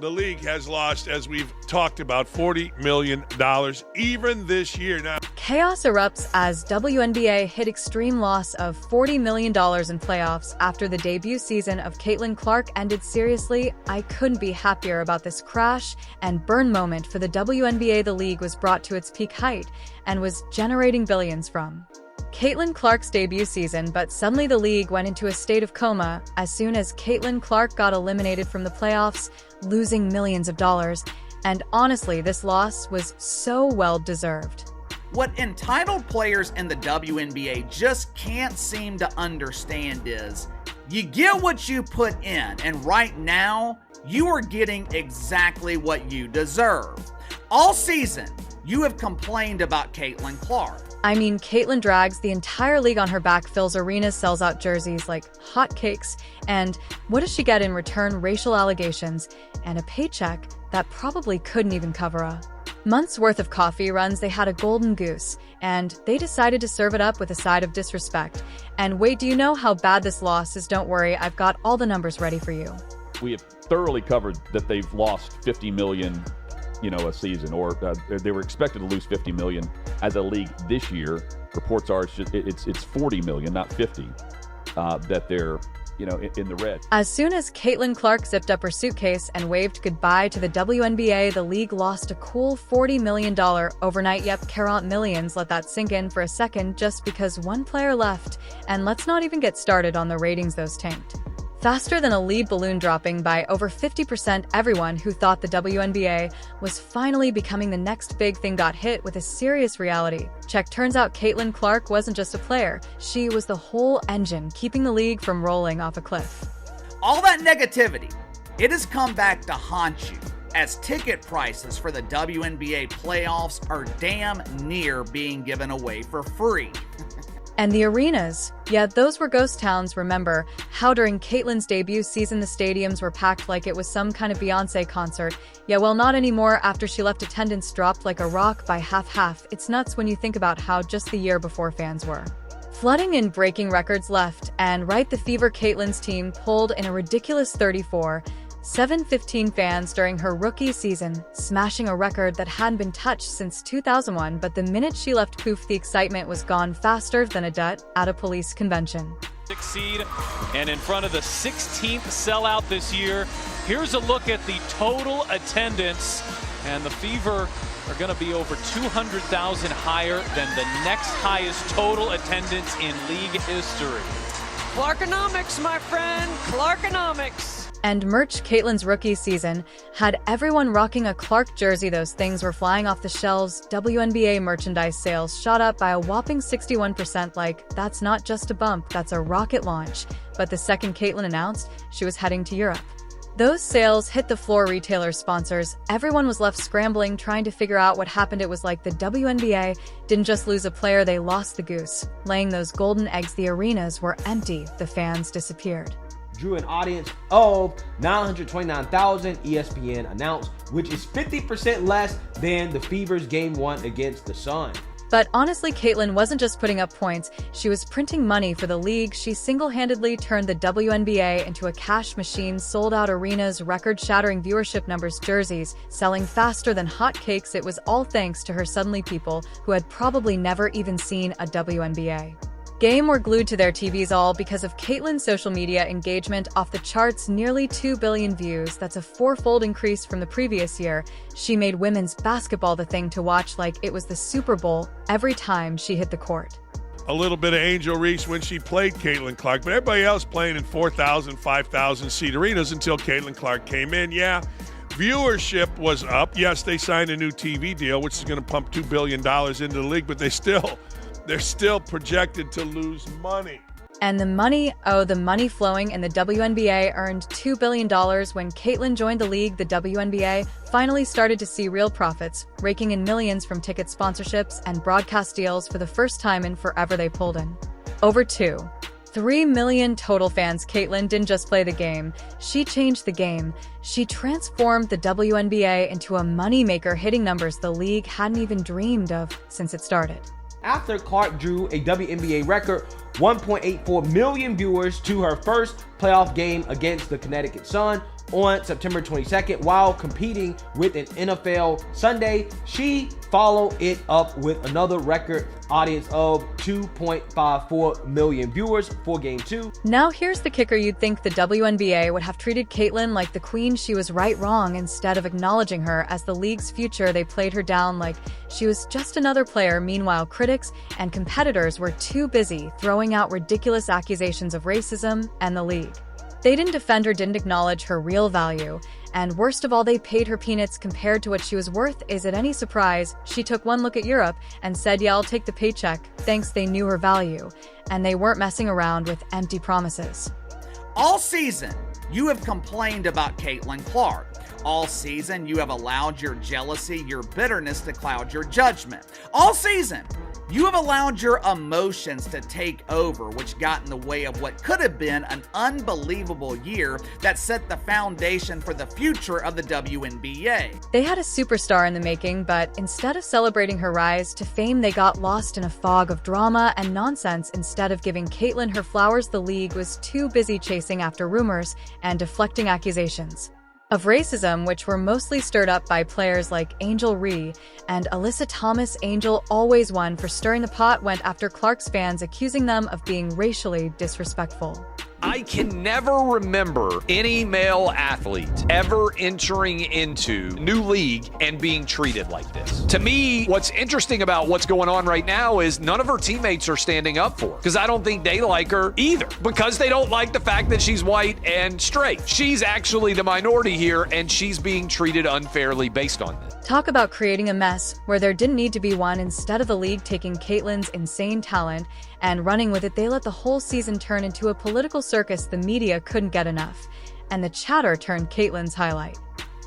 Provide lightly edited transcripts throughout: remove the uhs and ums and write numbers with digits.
The league has lost, as we've talked about, $40 million even this year. Now, chaos erupts as WNBA hit extreme loss of $40 million in playoffs after the debut season of Caitlin Clark ended. Seriously, I couldn't be happier about this crash and burn moment for the WNBA. The league was brought to its peak height and was generating billions from Caitlin Clark's debut season, but suddenly the league went into a state of coma as soon as Caitlin Clark got eliminated from the playoffs, losing millions of dollars. And honestly, this loss was so well deserved. What entitled players in the WNBA just can't seem to understand is you get what you put in, and right now you are getting exactly what you deserve. All season, you have complained about Caitlin Clark. I mean, Caitlin drags the entire league on her back, fills arenas, sells out jerseys like hotcakes, and what does she get in return? Racial allegations and a paycheck that probably couldn't even cover a month's worth of coffee runs. They had a golden goose, and they decided to serve it up with a side of disrespect. And wait, do you know how bad this loss is? Don't worry, I've got all the numbers ready for you. We have thoroughly covered that they've lost $50 million a season, or they were expected to lose $50 million as a league this year. Reports are it's $40 million, not 50, that they're in the red. As soon as Caitlin Clark zipped up her suitcase and waved goodbye to the WNBA, the league lost a cool $40 million overnight. Yep, carrot millions. Let that sink in for a second, just because one player left. And let's not even get started on the ratings. Those tanked faster than a lead balloon, dropping by over 50%. Everyone who thought the WNBA was finally becoming the next big thing got hit with a serious reality check. Turns out Caitlin Clark wasn't just a player, she was the whole engine keeping the league from rolling off a cliff. All that negativity, it has come back to haunt you, as ticket prices for the WNBA playoffs are damn near being given away for free. And the arenas, yeah, those were ghost towns. Remember how during Caitlin's debut season the stadiums were packed like it was some kind of Beyonce concert? Yeah, well, not anymore. After she left, attendance dropped like a rock by half. It's nuts when you think about how just the year before fans were flooding in, breaking records left and right. The Fever, Caitlin's team, pulled in a ridiculous 715 fans during her rookie season, smashing a record that hadn't been touched since 2001. But the minute she left, poof, the excitement was gone faster than a duck at a police convention. Seed and in front of the 16th sellout this year. Here's a look at the total attendance, and the Fever are going to be over 200,000 higher than the next highest total attendance in league history. Clarkonomics, my friend, Clarkonomics. And merch. Caitlin's rookie season had everyone rocking a Clark jersey. Those things were flying off the shelves. WNBA merchandise sales shot up by a whopping 61%. Like, that's not just a bump, that's a rocket launch. But the second Caitlin announced she was heading to Europe, those sales hit the floor. Retailer sponsors, everyone was left scrambling, trying to figure out what happened. It was like the WNBA didn't just lose a player, they lost the goose, laying those golden eggs. The arenas were empty, the fans disappeared. Drew an audience of 929,000, ESPN announced, which is 50% less than the Fever's Game 1 against the Sun. But honestly, Caitlin wasn't just putting up points, she was printing money for the league. She single-handedly turned the WNBA into a cash machine, sold out arenas, record-shattering viewership numbers, jerseys selling faster than hotcakes. It was all thanks to her. Suddenly people who had probably never even seen a WNBA game were glued to their TVs, all because of Caitlin's social media engagement off the charts. Nearly 2 billion views. That's a fourfold increase from the previous year. She made women's basketball the thing to watch, like it was the Super Bowl every time she hit the court. A little bit of Angel Reese when she played Caitlin Clark, but everybody else playing in 4,000, 5,000 seat arenas until Caitlin Clark came in. Yeah, viewership was up. Yes, they signed a new TV deal, which is going to pump $2 billion into the league, but they're still projected to lose money. And the money flowing, and the WNBA earned $2 billion when Caitlin joined the league. The WNBA finally started to see real profits, raking in millions from ticket sponsorships and broadcast deals. For the first time in forever, they pulled in over 3 million total fans. Caitlin didn't just play the game, she changed the game. She transformed the WNBA into a moneymaker, hitting numbers the league hadn't even dreamed of since it started. After Clark drew a WNBA record 1.84 million viewers to her first playoff game against the Connecticut Sun on September 22nd while competing with an NFL Sunday. She followed it up with another record audience of 2.54 million viewers for Game 2. Now here's the kicker. You'd think the WNBA would have treated Caitlyn like the queen she was wrong. Instead of acknowledging her as the league's future, they played her down like she was just another player. Meanwhile, critics and competitors were too busy throwing out ridiculous accusations of racism and the league. They didn't defend her, didn't acknowledge her real value, and worst of all, they paid her peanuts compared to what she was worth. Is it any surprise she took one look at Europe and said, yeah, I'll take the paycheck? Thanks, they knew her value, and they weren't messing around with empty promises. All season, you have complained about Caitlin Clark. All season, you have allowed your jealousy, your bitterness to cloud your judgment. All season, you have allowed your emotions to take over, which got in the way of what could have been an unbelievable year that set the foundation for the future of the WNBA. They had a superstar in the making, but instead of celebrating her rise to fame, they got lost in a fog of drama and nonsense. Instead of giving Caitlyn her flowers, the league was too busy chasing after rumors and deflecting accusations of racism, which were mostly stirred up by players like Angel Ree and Alyssa Thomas. Angel, always one for stirring the pot, went after Clark's fans, accusing them of being racially disrespectful. I can never remember any male athlete ever entering into new league and being treated like this. To me, what's interesting about what's going on right now is none of her teammates are standing up for her, because I don't think they like her either, because they don't like the fact that she's white and straight. She's actually the minority here, and she's being treated unfairly based on this. Talk about creating a mess where there didn't need to be one. Instead of the league taking Caitlyn's insane talent and running with it, they let the whole season turn into a political circus. The media couldn't get enough, and the chatter turned Caitlyn's highlight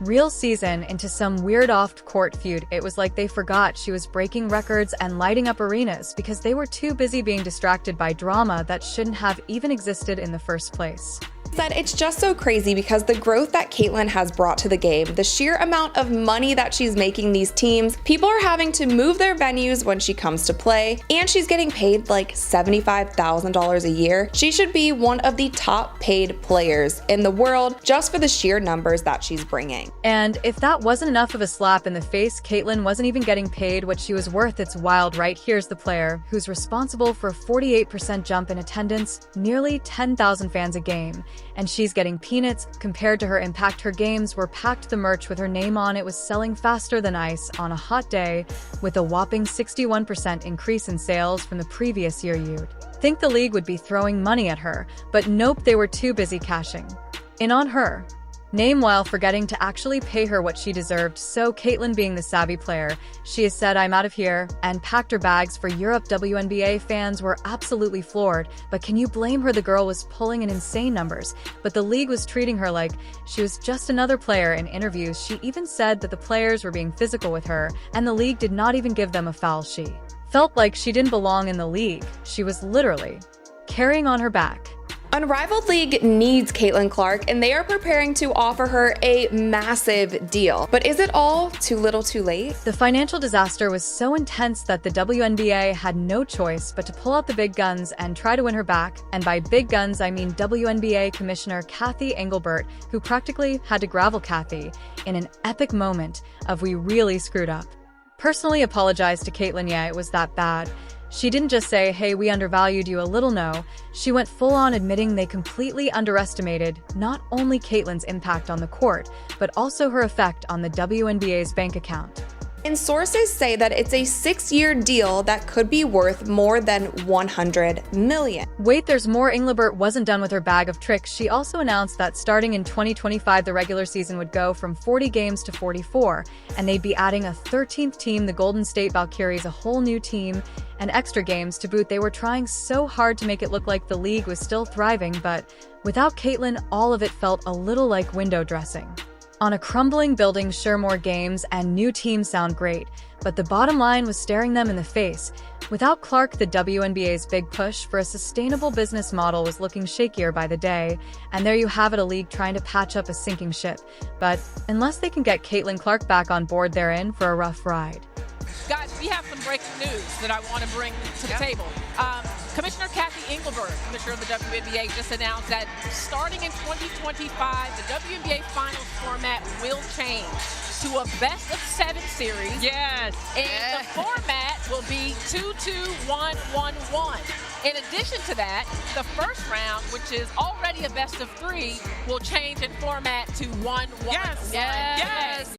real season into some weird off-court feud. It was like they forgot she was breaking records and lighting up arenas because they were too busy being distracted by drama that shouldn't have even existed in the first place. Said it's just so crazy because the growth that Caitlyn has brought to the game, the sheer amount of money that she's making these teams, people are having to move their venues when she comes to play, and she's getting paid like $75,000 a year. She should be one of the top paid players in the world just for the sheer numbers that she's bringing. And if that wasn't enough of a slap in the face, Caitlyn wasn't even getting paid what she was worth. It's wild, right? Here's the player who's responsible for a 48% jump in attendance, nearly 10,000 fans a game. And she's getting peanuts compared to her impact. Her games were packed, the merch with her name on it was selling faster than ice on a hot day, with a whopping 61% increase in sales from the previous year. You'd think the league would be throwing money at her, but nope, they were too busy cashing in on her name while forgetting to actually pay her what she deserved. So Caitlyn, being the savvy player she has said, I'm out of here, and packed her bags for Europe. WNBA fans were absolutely floored, but can you blame her? The girl was pulling in insane numbers, but the league was treating her like she was just another player. In interviews, she even said that the players were being physical with her, and the league did not even give them a foul. She felt like she didn't belong in the league. She was literally carrying on her back. Unrivaled League needs Caitlyn Clark, and they are preparing to offer her a massive deal. But is it all too little too late? The financial disaster was so intense that the WNBA had no choice but to pull out the big guns and try to win her back. And by big guns, I mean WNBA Commissioner Kathy Engelbert, who practically had to gravel Kathy in an epic moment of "we really screwed up." Personally apologized to Caitlyn. Yeah, it was that bad. She didn't just say, hey, we undervalued you a little. No, she went full on, admitting they completely underestimated not only Caitlyn's impact on the court, but also her effect on the WNBA's bank account. And sources say that it's a 6-year deal that could be worth more than $100 million. Wait, there's more. Engelbert wasn't done with her bag of tricks. She also announced that starting in 2025, the regular season would go from 40 games to 44, and they'd be adding a 13th team, the Golden State Valkyries, a whole new team, and extra games to boot. They were trying so hard to make it look like the league was still thriving, but without Caitlyn, all of it felt a little like window dressing on a crumbling building. Sure, more games and new teams sound great, but the bottom line was staring them in the face. Without Clark, the WNBA's big push for a sustainable business model was looking shakier by the day. And there you have it, a league trying to patch up a sinking ship. But unless they can get Caitlyn Clark back on board, they're in for a rough ride. Guys, we have some breaking news that I want to bring to the table. Commissioner Kathy Engelberg, Commissioner of the WNBA, just announced that starting in 2025, the WNBA Finals format will change to a best-of-7 series. Yes. And the format will be 2-2-1-1-1. In addition to that, the first round, which is already a best-of-3, will change in format to 1-1-1. Yes. Yes.